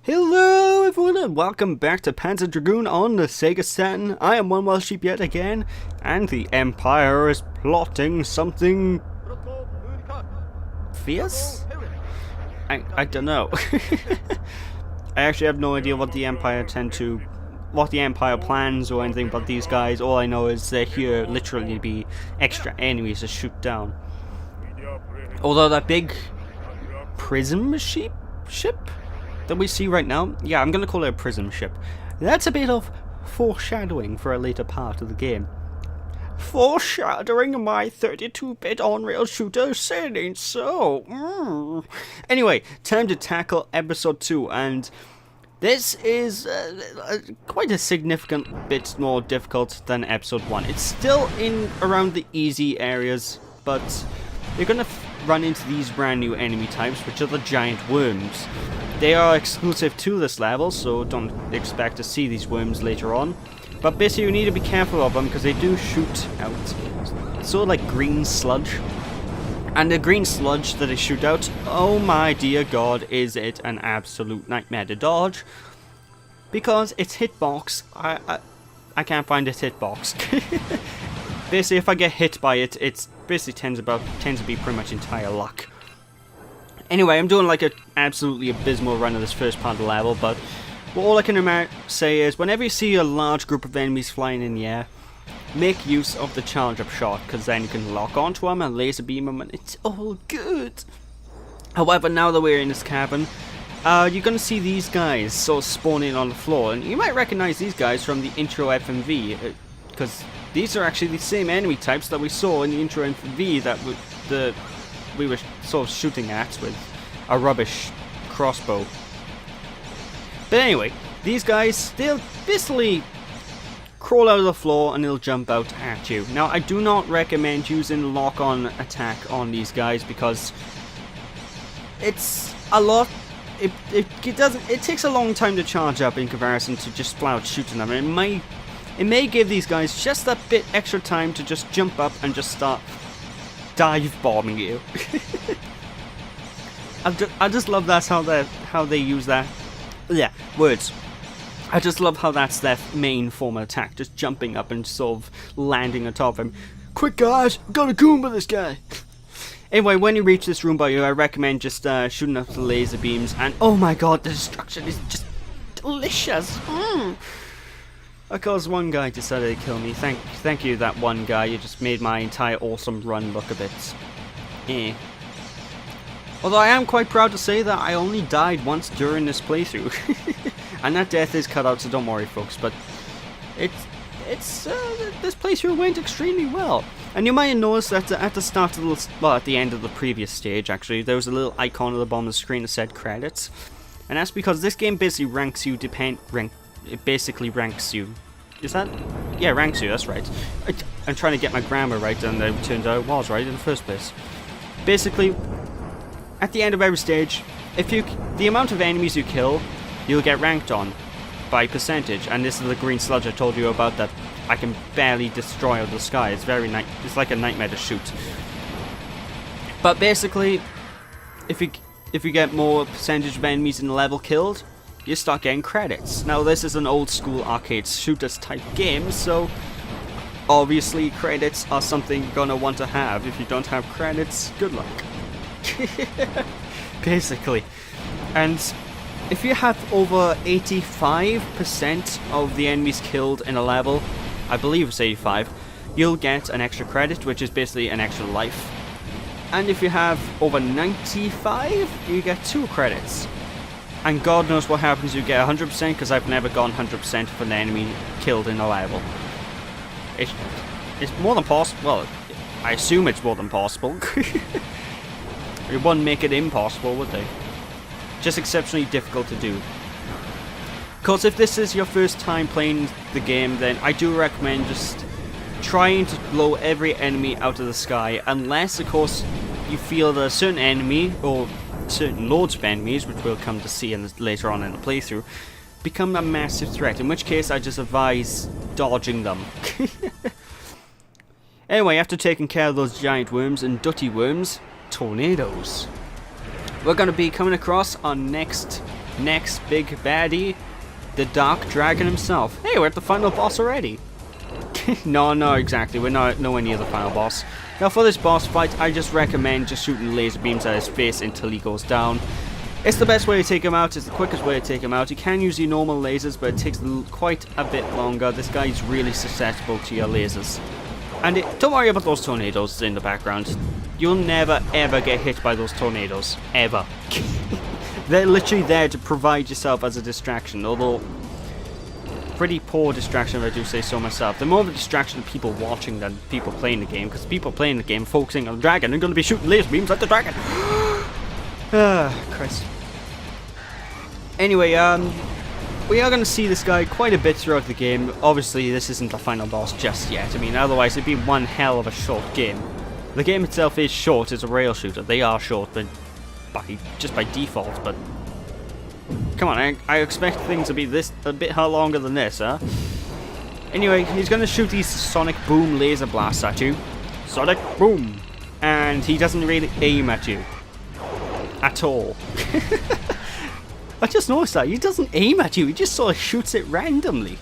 Hello everyone and welcome back to Panzer Dragoon on the SEGA Saturn. I am one wild sheep yet again, and the Empire is plotting something fierce? I don't know. I actually have no idea what the Empire plans or anything about these guys. All I know is they're here literally to be extra enemies to shoot down. Although that big prism ship that we see right now, yeah, I'm gonna call it a prism ship. That's a bit of foreshadowing for a later part of the game. Foreshadowing my 32-bit on-rail shooter, saying so. Anyway, time to tackle episode 2, and this is quite a significant bit more difficult than episode 1. It's still in around the easy areas, but you're gonna run into these brand new enemy types, which are the giant worms. They are exclusive to this level, so don't expect to see these worms later on. But basically you need to be careful of them because they do shoot out sort of like green sludge. And the green sludge that they shoot out, oh my dear god, is it an absolute nightmare to dodge. Because its hitbox, I can't find its hitbox. Basically if I get hit by it, it's basically tends to be pretty much entire luck. Anyway, I'm doing like an absolutely abysmal run of this first part of the level, but all I can say is whenever you see a large group of enemies flying in the air, make use of the charge-up shot, because then you can lock onto them and laser beam them and it's all good. However, now that we're in this cabin, you're going to see these guys sort of spawning on the floor, and you might recognize these guys from the intro FMV, because these are actually the same enemy types that we saw in the intro FMV that we were sort of shooting at with a rubbish crossbow. But anyway, these guys, they'll basically crawl out of the floor and they'll jump out at you. Now, I do not recommend using lock-on attack on these guys because it's a lot. It takes a long time to charge up in comparison to just flat out shooting them. It may give these guys just a bit extra time to just jump up and just start dive bombing you. I just love that's how they use that. Yeah, words. I just love how that's their main form of attack, just jumping up and sort of landing on top of him. Quick guys, I've got a Goomba this guy. Anyway, when you reach this room by you, I recommend just shooting up the laser beams, and oh my god, the destruction is just delicious. Of course, one guy decided to kill me. Thank you, that one guy. You just made my entire awesome run look a bit Although I am quite proud to say that I only died once during this playthrough. And that death is cut out, so don't worry folks, but this playthrough went extremely well. And you might have noticed that at the start of at the end of the previous stage actually, there was a little icon at the bottom of the screen that said credits. And that's because this game basically ranks you it basically ranks you. Is that? Yeah, ranks you, that's right. I'm trying to get my grammar right, and it turns out it was right in the first place. Basically, at the end of every stage, the amount of enemies you kill, you'll get ranked on by percentage, and this is the green sludge I told you about that I can barely destroy out of the sky. It's it's like a nightmare to shoot. But basically, if you get more percentage of enemies in the level killed, you start getting credits. Now this is an old school arcade shooters type game, so obviously credits are something you're gonna want to have. If you don't have credits, good luck. Basically. And if you have over 85% of the enemies killed in a level, I believe it's 85, you'll get an extra credit, which is basically an extra life. And if you have over 95, you get 2 credits. And God knows what happens if you get 100%, because I've never gone 100% for an enemy killed in a level. It's more than possible. Well, I assume it's more than possible. They wouldn't make it impossible, would they? Just exceptionally difficult to do. Because if this is your first time playing the game, then I do recommend just trying to blow every enemy out of the sky, unless, of course, you feel that a certain enemy, or certain loads of enemies, which we'll come to see later on in the playthrough, become a massive threat, in which case I just advise dodging them. Anyway, after taking care of those giant worms and dirty worms, tornadoes. We're going to be coming across our next next big baddie, the Dark Dragon himself. Hey, we're at the final boss already. No, exactly. We're not nowhere near the final boss. Now, for this boss fight, I just recommend just shooting laser beams at his face until he goes down. It's the best way to take him out. It's the quickest way to take him out. You can use your normal lasers, but it takes quite a bit longer. This guy's really susceptible to your lasers. And don't worry about those tornadoes in the background. You'll never, ever get hit by those tornadoes. Ever. They're literally there to provide yourself as a distraction, although pretty poor distraction if I do say so myself. They're more of a distraction to people watching than people playing the game, because people playing the game focusing on the dragon are going to be shooting laser beams at the dragon. Christ. Anyway, we are going to see this guy quite a bit throughout the game. Obviously, this isn't the final boss just yet. I mean, otherwise it'd be one hell of a short game. The game itself is short. It's a rail shooter. They are short, but just by default. But come on, I expect things to be a bit longer than this, huh? Anyway, he's going to shoot these sonic boom laser blasts at you. Sonic boom, and he doesn't really aim at you at all. I just noticed that. He doesn't aim at you. He just sort of shoots it randomly.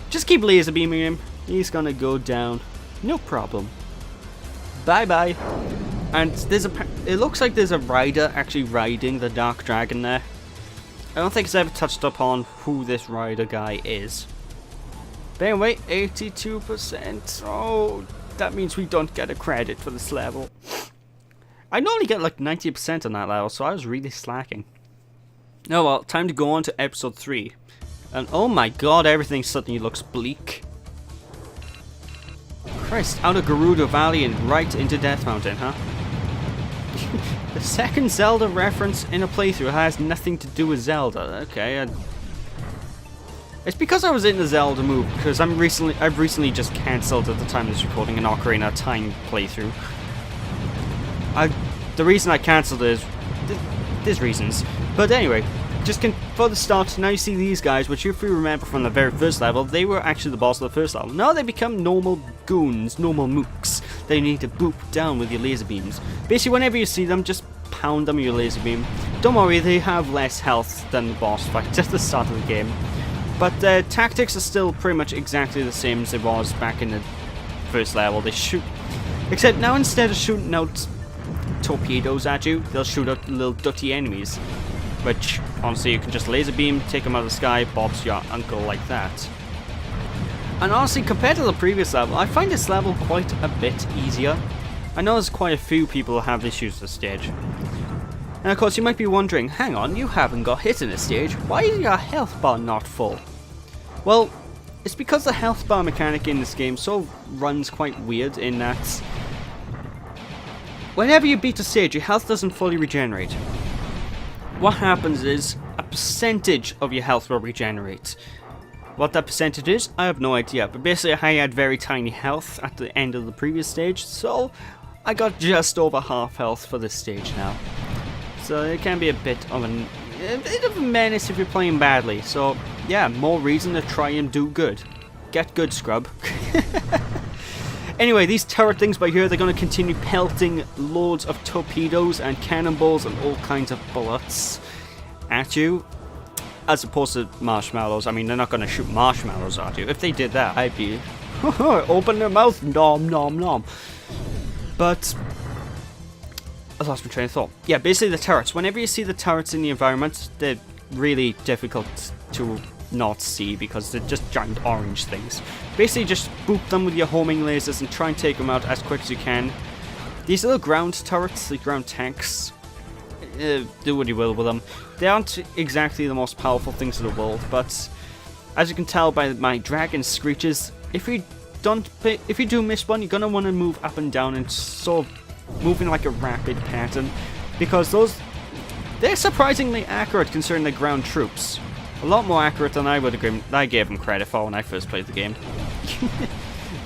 Just keep laser beaming him. He's gonna go down. No problem. Bye-bye. And it looks like there's a rider actually riding the Dark Dragon there. I don't think it's ever touched upon who this rider guy is. But anyway, 82%. Oh, that means we don't get a credit for this level. I normally get like 90% on that level, so I was really slacking. Oh well, time to go on to episode 3. And oh my god, everything suddenly looks bleak. Christ, out of Gerudo Valley and right into Death Mountain, huh? The second Zelda reference in a playthrough has nothing to do with Zelda. Okay, it's because I was in the Zelda mood, because I've recently just cancelled at the time of this recording an Ocarina of Time playthrough. The reason I cancelled it is there's reasons. But anyway, just for the start, now you see these guys, which if you remember from the very first level, they were actually the boss of the first level. Now they become normal goons, normal mooks. They need to boop down with your laser beams. Basically, whenever you see them, just pound them with your laser beam. Don't worry, they have less health than the boss fight at the start of the game. But their tactics are still pretty much exactly the same as it was back in the first level. They shoot, except now instead of shooting out torpedoes at you, they'll shoot at little dirty enemies, which honestly you can just laser beam, take them out of the sky, Bob's your uncle like that. And honestly, compared to the previous level, I find this level quite a bit easier. I know there's quite a few people who have issues with this stage. And of course you might be wondering, hang on, you haven't got hit in this stage, why is your health bar not full? Well, it's because the health bar mechanic in this game sort of runs quite weird in that whenever you beat a stage, your health doesn't fully regenerate. What happens is, a percentage of your health will regenerate. What that percentage is, I have no idea, but basically I had very tiny health at the end of the previous stage, so I got just over half health for this stage now. So it can be a bit of a menace if you're playing badly, so yeah, more reason to try and do good. Get good, scrub. Anyway, these turret things by here, they're going to continue pelting loads of torpedoes and cannonballs and all kinds of bullets at you, as opposed to marshmallows. I mean, they're not going to shoot marshmallows at you. If they did that, I'd be open their mouth, nom nom nom. But I lost my train of thought. Yeah, basically the turrets. Whenever you see the turrets in the environment, they're really difficult to not see because they're just giant orange things. Basically just boop them with your homing lasers and try and take them out as quick as you can. These little ground turrets, the ground tanks, do what you will with them. They aren't exactly the most powerful things in the world, but as you can tell by my dragon screeches, if you do miss one, you're gonna want to move up and down and sort of move in like a rapid pattern, because they're surprisingly accurate considering they're ground troops. A lot more accurate than I gave them credit for when I first played the game.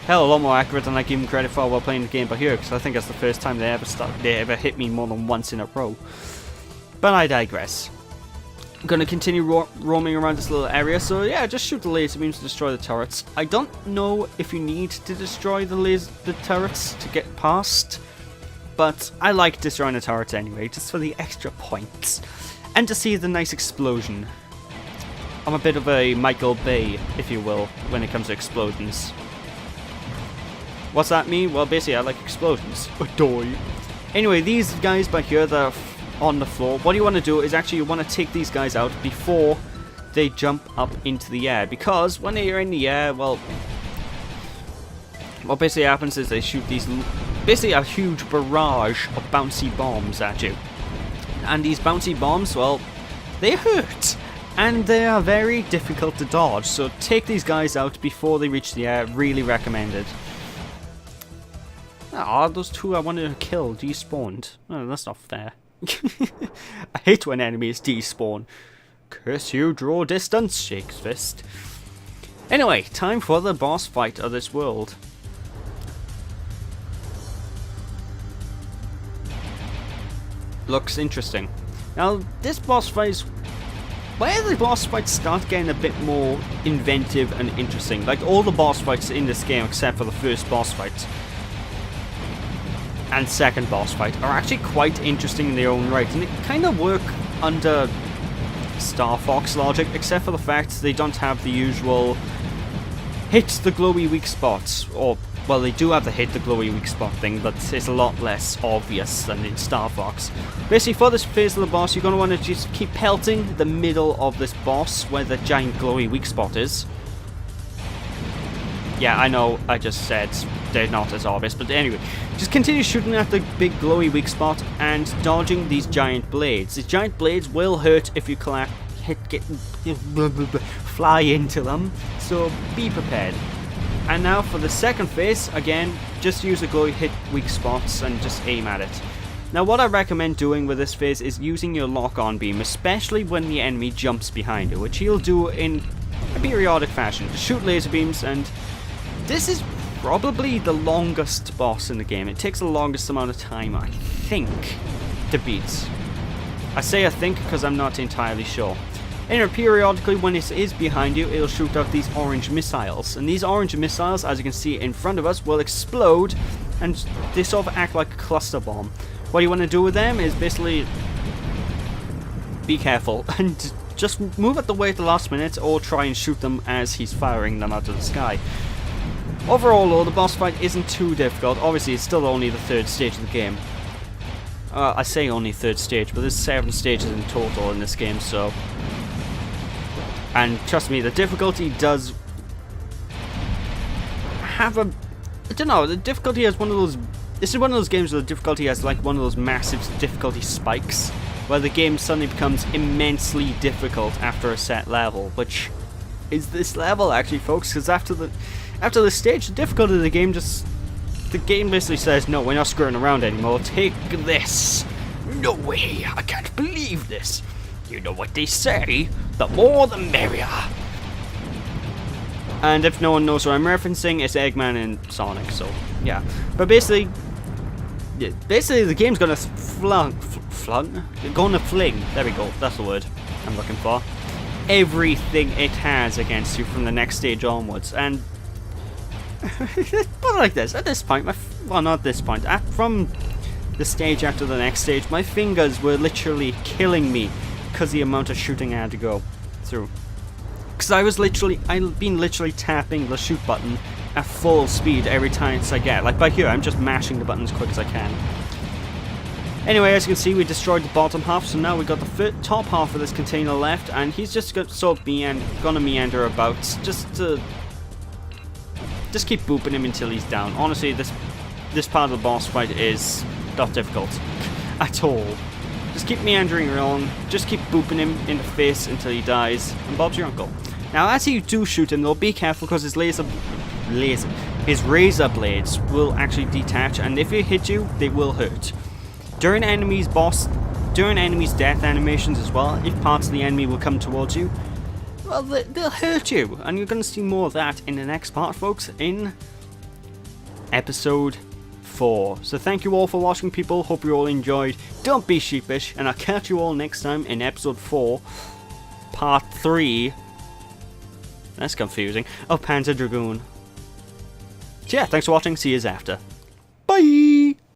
Hell, a lot more accurate than I gave them credit for while playing the game by here, because I think that's the first time they ever hit me more than once in a row. But I digress. I'm going to continue roaming around this little area, so yeah, just shoot the laser beams to destroy the turrets. I don't know if you need to destroy the turrets to get past, but I like destroying the turrets anyway, just for the extra points. and to see the nice explosion. I'm a bit of a Michael Bay, if you will, when it comes to explosions. What's that mean? Well, basically I like explosions. Adoy. Anyway, these guys back here that are on the floor, what you want to do is actually you want to take these guys out before they jump up into the air, because when they're in the air, well, what basically happens is they shoot these, basically a huge barrage of bouncy bombs at you. And these bouncy bombs, well, they hurt. And they are very difficult to dodge, so take these guys out before they reach the air, really recommended. Ah, those two I wanted to kill despawned. Oh, that's not fair. I hate when enemies despawn. Curse you, draw distance, shakes fist. Anyway, time for the boss fight of this world. Looks interesting. Now, this boss fight is where the boss fights start getting a bit more inventive and interesting. Like all the boss fights in this game, except for the first boss fight and second boss fight, are actually quite interesting in their own right, and they kind of work under Star Fox logic, except for the fact they don't have the usual hit the glowy weak spots, or well, they do have the hit the glowy weak spot thing, but it's a lot less obvious than in Star Fox. Basically, for this phase of the boss, you're going to want to just keep pelting the middle of this boss where the giant glowy weak spot is. Yeah, I know, I just said they're not as obvious, but anyway, just continue shooting at the big glowy weak spot and dodging these giant blades. These giant blades will hurt if you fly into them, so be prepared. And now for the second phase, again, just use the glowy hit weak spots and just aim at it. Now what I recommend doing with this phase is using your lock-on beam, especially when the enemy jumps behind you, which he'll do in a periodic fashion. Just shoot laser beams, and this is probably the longest boss in the game. It takes the longest amount of time, I think, to beat. I say I think because I'm not entirely sure. Anyway, periodically when it is behind you, it'll shoot out these orange missiles. And these orange missiles, as you can see in front of us, will explode, and they sort of act like a cluster bomb. What you want to do with them is basically be careful and just move at the way at the last minute, or try and shoot them as he's firing them out of the sky. Overall though, the boss fight isn't too difficult. Obviously it's still only the third stage of the game. I say only third stage, but there's 7 stages in total in this game, so... And trust me, the difficulty does have a... I don't know, the difficulty has one of those... This is one of those games where the difficulty has like one of those massive difficulty spikes, where the game suddenly becomes immensely difficult after a set level, which is this level actually, folks, because after this stage, the difficulty of the game just... The game basically says, no, we're not screwing around anymore, take this. No way, I can't believe this. You know what they say, the more the merrier. And if no one knows what I'm referencing, it's Eggman and Sonic, so yeah. But basically the game's gonna fling, there we go, that's the word I'm looking for, everything it has against you from the next stage onwards. And put it like this, at this point, well, not this point, from the stage after the next stage, my fingers were literally killing me because the amount of shooting I had to go through. Because I've been literally tapping the shoot button at full speed every chance I get. Like by here, I'm just mashing the button as quick as I can. Anyway, as you can see, we destroyed the bottom half, so now we got the top half of this container left, and he's just gonna meander about, just keep booping him until he's down. Honestly, this part of the boss fight is not difficult at all. Just keep meandering around, just keep booping him in the face until he dies, and Bob's your uncle. Now, as you do shoot him, though, be careful because his razor blades will actually detach, and if they hit you, they will hurt. During enemies' death animations as well, if parts of the enemy will come towards you, well, they'll hurt you, and you're going to see more of that in the next part, folks, in episode 4. So thank you all for watching, people. Hope you all enjoyed. Don't be sheepish, and I'll catch you all next time in episode 4, part 3. That's confusing. Of Panzer Dragoon. So yeah, thanks for watching. See yous after. Bye!